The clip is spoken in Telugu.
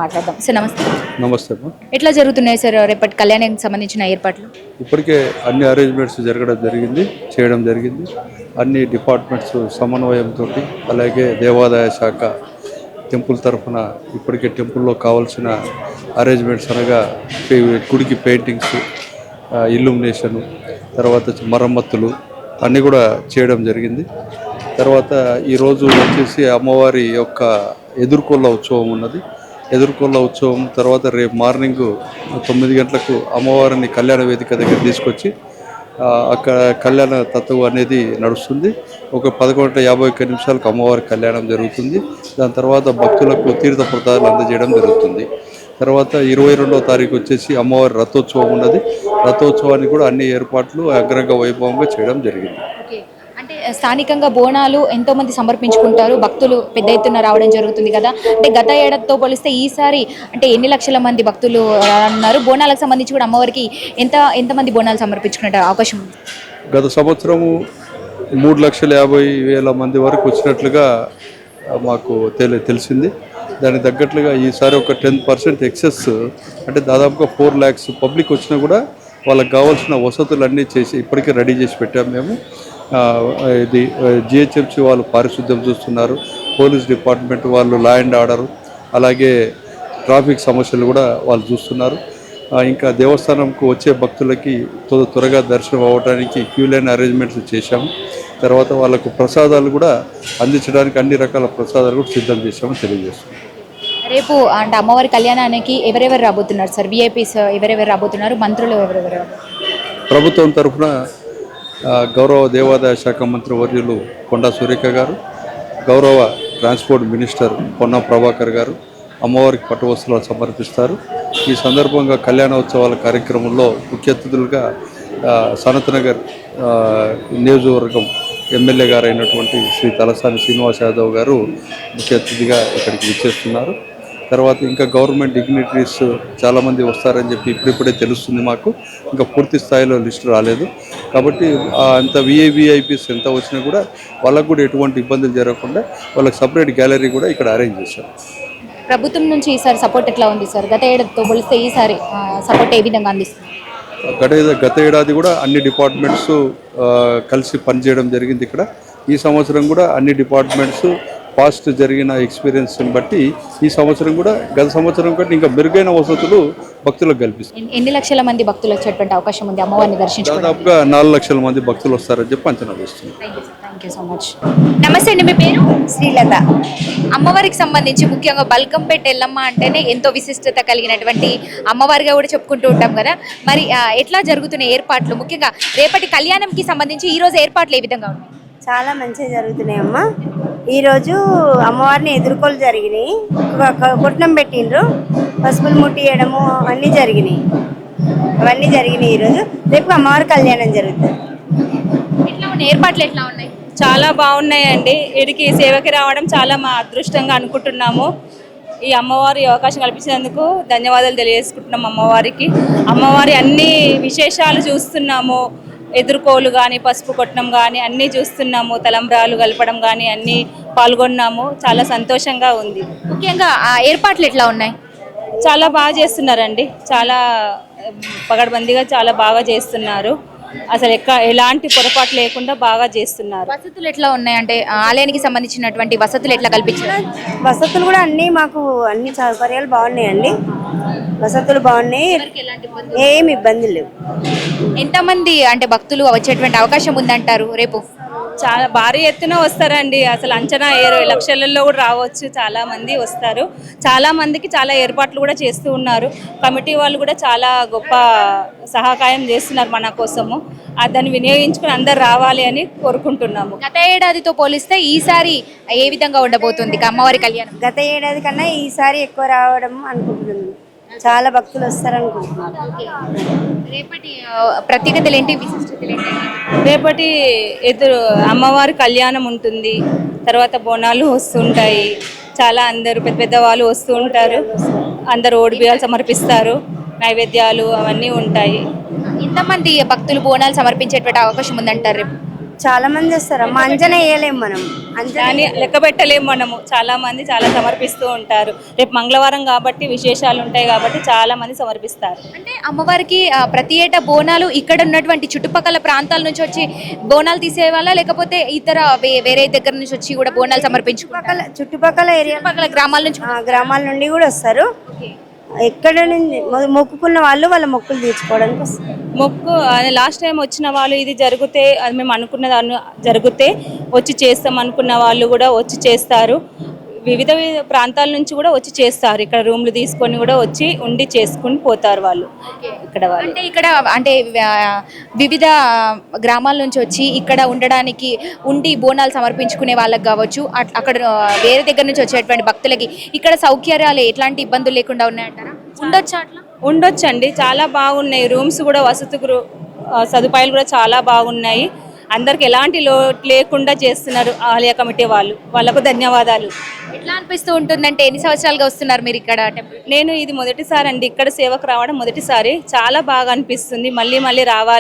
మాట్లాడదాం. సార్ నమస్తే. నమస్తే అమ్మా. ఎట్లా జరుగుతున్నాయి సార్ రేపటి కళ్యాణానికి సంబంధించిన ఏర్పాట్లు? ఇప్పటికే అన్ని అరేంజ్మెంట్స్ చేయడం జరిగింది. అన్ని డిపార్ట్మెంట్స్ సమన్వయంతో, అలాగే దేవాదాయ శాఖ టెంపుల్ తరఫున ఇప్పటికే టెంపుల్లో కావాల్సిన అరేంజ్మెంట్స్ అనగా గుడికి పెయింటింగ్స్, ఇల్యూమినేషను, తర్వాత మరమ్మతులు అన్నీ కూడా చేయడం జరిగింది. తర్వాత ఈరోజు వచ్చేసి అమ్మవారి యొక్క ఎదుర్కొల్ల ఉత్సవం ఉన్నది. ఎదుర్కొల్ల ఉత్సవం తర్వాత రేపు మార్నింగ్ 9 గంటలకు అమ్మవారిని కళ్యాణ వేదిక దగ్గర తీసుకొచ్చి అక్కడ కళ్యాణ తత్వం అనేది నడుస్తుంది. ఒక 11:51 అమ్మవారి కళ్యాణం జరుగుతుంది. దాని తర్వాత భక్తులకు తీర్థ ప్రసాదాలు అందజేయడం జరుగుతుంది. తర్వాత 22వ తారీఖు వచ్చేసి అమ్మవారి రథోత్సవం ఉన్నది. రథోత్సవానికి కూడా అన్ని ఏర్పాట్లు అంగరంగ వైభవంగా చేయడం జరిగింది. అంటే స్థానికంగా బోనాలు ఎంతో మంది సమర్పించుకుంటారు, భక్తులు పెద్ద ఎత్తున రావడం జరుగుతుంది కదా. అంటే గత ఏడాదితో పోలిస్తే ఈసారి అంటే ఎన్ని లక్షల మంది భక్తులు అన్నారు? బోనాలకు సంబంధించి కూడా అమ్మవారికి ఎంతమంది బోనాలు సమర్పించుకునే అవకాశం ఉంది? గత సంవత్సరము 3,50,000 మంది వరకు వచ్చినట్లుగా మాకు తెలిసింది. దానికి తగ్గట్లుగా ఈసారి ఒక 10% ఎక్సెస్, అంటే దాదాపుగా 4 lakhs పబ్లిక్ వచ్చినా కూడా వాళ్ళకి కావాల్సిన వసతులన్నీ చేసి ఇప్పటికే రెడీ చేసి పెట్టాము మేము. ఇది జిహెచ్ఎంసీ వాళ్ళు పారిశుద్ధ్యం చూస్తున్నారు, పోలీస్ డిపార్ట్మెంట్ వాళ్ళు లా అండ్ ఆర్డర్, అలాగే ట్రాఫిక్ సమస్యలు కూడా వాళ్ళు చూస్తున్నారు. ఇంకా దేవస్థానంకు వచ్చే భక్తులకి త్వరగా దర్శనం అవ్వడానికి క్యూ లైన్ అరేంజ్మెంట్స్ చేశాము. తర్వాత వాళ్ళకు ప్రసాదాలు కూడా అందించడానికి అన్ని రకాల ప్రసాదాలు కూడా సిద్ధం చేశామని తెలియజేస్తున్నాం. రేపు అంటే అమ్మవారి కళ్యాణానికి ఎవరెవరు రాబోతున్నారు సార్? విఐపీస్ ఎవరెవరు రాబోతున్నారు? మంత్రులు ఎవరెవరు? ప్రభుత్వం తరఫున గౌరవ దేవాదాయ శాఖ మంత్రి వర్యులు కొండా సురేఖ గారు, గౌరవ ట్రాన్స్పోర్ట్ మినిస్టర్ పొన్నం ప్రభాకర్ గారు అమ్మవారికి పట్టు వస్త్రాలు సమర్పిస్తారు. ఈ సందర్భంగా కళ్యాణోత్సవాల కార్యక్రమంలో ముఖ్య అతిథులుగా సనత్ నగర్ నియోజకవర్గం ఎమ్మెల్యే గారు అయినటువంటి శ్రీ తలసాని శ్రీనివాస్ యాదవ్ గారు ముఖ్య అతిథిగా ఇక్కడికి విచ్చేస్తున్నారు. తర్వాత ఇంకా గవర్నమెంట్ డిగ్నిటరీస్ చాలామంది వస్తారని చెప్పి ఇప్పుడిప్పుడే తెలుస్తుంది మాకు. ఇంకా పూర్తి స్థాయిలో లిస్టు రాలేదు కాబట్టి అంత విఐపీస్ ఎంత వచ్చినా కూడా వాళ్ళకు కూడా ఎటువంటి ఇబ్బందులు జరగకుండా వాళ్ళకి సపరేట్ గ్యాలరీ కూడా ఇక్కడ అరేంజ్ చేశారు. ప్రభుత్వం నుంచి ఈసారి సపోర్ట్ ఎట్లా ఉంది సార్? గత ఏడాదితో పోలిస్తే ఈసారి సపోర్ట్ ఏ విధంగా అందిస్తుంది? గత ఏడాది కూడా అన్ని డిపార్ట్మెంట్స్ కలిసి పనిచేయడం జరిగింది ఇక్కడ. ఈ సంవత్సరం కూడా అన్ని డిపార్ట్మెంట్స్ పాస్ట్ జరిగిన ఎక్స్పీరియన్స్ని బట్టి ఈ సంవత్సరం కూడా గత సంవత్సరం కంటే ఇంకా మెరుగైన వసతులు భక్తులకు కల్పిస్తారు. ఎన్ని లక్షల మంది భక్తులు వచ్చేటువంటి అవకాశం ఉంది అమ్మవారిని దర్శించుకోవడానికి? దాదాపుగా 4 లక్షల మంది భక్తులు వస్తారని చెప్పి అంచనా వేస్తుంది. Thank you so much. నమస్తే అండి, మీ పేరు? శ్రీలత. అమ్మవారికి సంబంధించి ముఖ్యంగా బల్కంపేట ఎల్లమ్మ అంటేనే ఎంతో విశిష్టత కలిగినటువంటి అమ్మవారిగా కూడా చెప్పుకుంటూ ఉంటాం కదా. మరి ఎట్లా జరుగుతున్న ఏర్పాట్లు, ముఖ్యంగా రేపటి కళ్యాణంకి సంబంధించి ఈ రోజు ఏర్పాట్లు ఏ విధంగా ఉన్నాయి? చాలా మంచిగా జరుగుతున్నాయి అమ్మ. ఈరోజు అమ్మవారిని ఎదుర్కోలు జరిగినాయి, కొట్నం పెట్టిండ్రు, పసుపులు ముట్టియడము అవన్నీ జరిగినాయి. ఈరోజు రేపు అమ్మవారి కళ్యాణం జరుగుతుంది. ఎట్లా ఉన్నాయి ఏర్పాట్లు? ఎట్లా ఉన్నాయి? చాలా బాగున్నాయండి. వీడికి సేవకి రావడం చాలా మా అదృష్టంగా అనుకుంటున్నాము. ఈ అమ్మవారి అవకాశం కల్పించినందుకు ధన్యవాదాలు తెలియజేసుకుంటున్నాం అమ్మవారికి. అమ్మవారి అన్ని విశేషాలు చూస్తున్నాము. ఎదుర్కోలు కానీ, పసుపు కొట్టడం కానీ అన్నీ చూస్తున్నాము. తలంబ్రాలు కలపడం కానీ అన్నీ పాల్గొన్నాము. చాలా సంతోషంగా ఉంది. ముఖ్యంగా ఆ ఏర్పాట్లు ఎట్లా ఉన్నాయి? చాలా బాగా చేస్తున్నారండి. చాలా పగడ్బందీగా చాలా బాగా చేస్తున్నారు. అసలు ఎలాంటి పొరపాటు లేకుండా బాగా చేస్తున్నారు. వసతులు ఎట్లా ఉన్నాయి? అంటే ఆలయానికి సంబంధించినటువంటి వసతులు ఎట్లా కల్పించారు? వసతులు కూడా మాకు అన్ని సౌకర్యాలు బాగున్నాయండి. వసతులు బాగున్నాయి, ఏమి ఇబ్బందులు లేవు. ఎంతమంది అంటే భక్తులు వచ్చేటువంటి అవకాశం ఉందంటారు రేపు? చాలా భారీ ఎత్తున వస్తారండి. అసలు అంచనా 20 లక్షలలో కూడా రావచ్చు. చాలా మంది వస్తారు. చాలా మందికి చాలా ఏర్పాట్లు కూడా చేస్తూ ఉన్నారు. కమిటీ వాళ్ళు కూడా చాలా గొప్ప సహకారం చేస్తున్నారు మన కోసము. దాన్ని వినియోగించుకుని అందరు రావాలి అని కోరుకుంటున్నాము. గత ఏడాదితో పోలిస్తే ఈసారి ఏ విధంగా ఉండబోతుంది అమ్మవారి కళ్యాణం? గత ఏడాది కన్నా ఈసారి ఎక్కువ రావడం అనుకుంటున్నాను. చాలా భక్తులు వస్తారనుకుంటున్నాను. రేపటి ప్రత్యేకతలు ఏంటి, విశిష్టతలు ఏంటి? రేపటి అమ్మవారి కళ్యాణం ఉంటుంది. తర్వాత బోనాలు వస్తుంటాయి. చాలా అందరూ పెద్ద పెద్ద వాళ్ళు వస్తూ ఉంటారు. అందరూ ఓడిబియ్యాలు సమర్పిస్తారు. నైవేద్యాలు అవన్నీ ఉంటాయి. ఇంతమంది భక్తులు బోనాలు సమర్పించేటువంటి అవకాశం ఉందంటారు రేపు? చాలా మంది వస్తారమ్మా, అంజనా వేయలేము మనం. అంజనా కానీ లెక్క పెట్టలేము మనము. చాలా మంది చాలా సమర్పిస్తూ ఉంటారు. రేపు మంగళవారం కాబట్టి విశేషాలు ఉంటాయి కాబట్టి చాలా మంది సమర్పిస్తారు. అంటే అమ్మవారికి ప్రతి ఏటా బోనాలు ఇక్కడ ఉన్నటువంటి చుట్టుపక్కల ప్రాంతాల నుంచి వచ్చి బోనాలు తీసేవాళ్ళ, లేకపోతే ఇతర వేరే దగ్గర నుంచి వచ్చి కూడా బోనాలు సమర్పించుకుంటారు? చుట్టుపక్కల ఏరియా చుట్టుపక్కల గ్రామాల నుంచి గ్రామాల నుండి కూడా వస్తారు. ఎక్కడ నుంచి మొక్కుకున్న వాళ్ళు వాళ్ళ మొక్కులు తీర్చుకోవడానికి వస్తారు. మొక్కు లాస్ట్ టైం వచ్చిన వాళ్ళు ఇది జరిగితే అది మేము అనుకున్న జరిగితే వచ్చి చేస్తాం అనుకున్న వాళ్ళు కూడా వచ్చి చేస్తారు. వివిధ ప్రాంతాల నుంచి కూడా వచ్చి చేస్తారు. ఇక్కడ రూమ్లు తీసుకొని కూడా వచ్చి ఉండి చేసుకుని పోతారు వాళ్ళు. ఇక్కడ వాళ్ళు అంటే ఇక్కడ అంటే వివిధ గ్రామాల నుంచి వచ్చి ఇక్కడ ఉండడానికి ఉండి బోనాలు సమర్పించుకునే వాళ్ళకి కావచ్చు, అక్కడ వేరే దగ్గర నుంచి వచ్చేటువంటి భక్తులకి ఇక్కడ సౌకర్యాలు ఎట్లాంటి ఇబ్బందులు లేకుండా ఉన్నాయంటారా? ఉండొచ్చా అట్లా? ఉండొచ్చండి, చాలా బాగున్నాయి. రూమ్స్ కూడా వసతి సదుపాయాలు కూడా చాలా బాగున్నాయి. అందరికి ఎలాంటి లోటు లేకుండా చేస్తున్నారు ఆలయ కమిటీ వాళ్ళు. వాళ్ళకు ధన్యవాదాలు. ఎట్లా అనిపిస్తూ ఉంటుందంటే ఎన్ని సంవత్సరాలుగా వస్తున్నారు మీరు ఇక్కడ టెంపుల్? నేను ఇది మొదటిసారి అండి, ఇక్కడ సేవకు రావడం మొదటిసారి. చాలా బాగా అనిపిస్తుంది. మళ్ళీ మళ్ళీ రావాలి.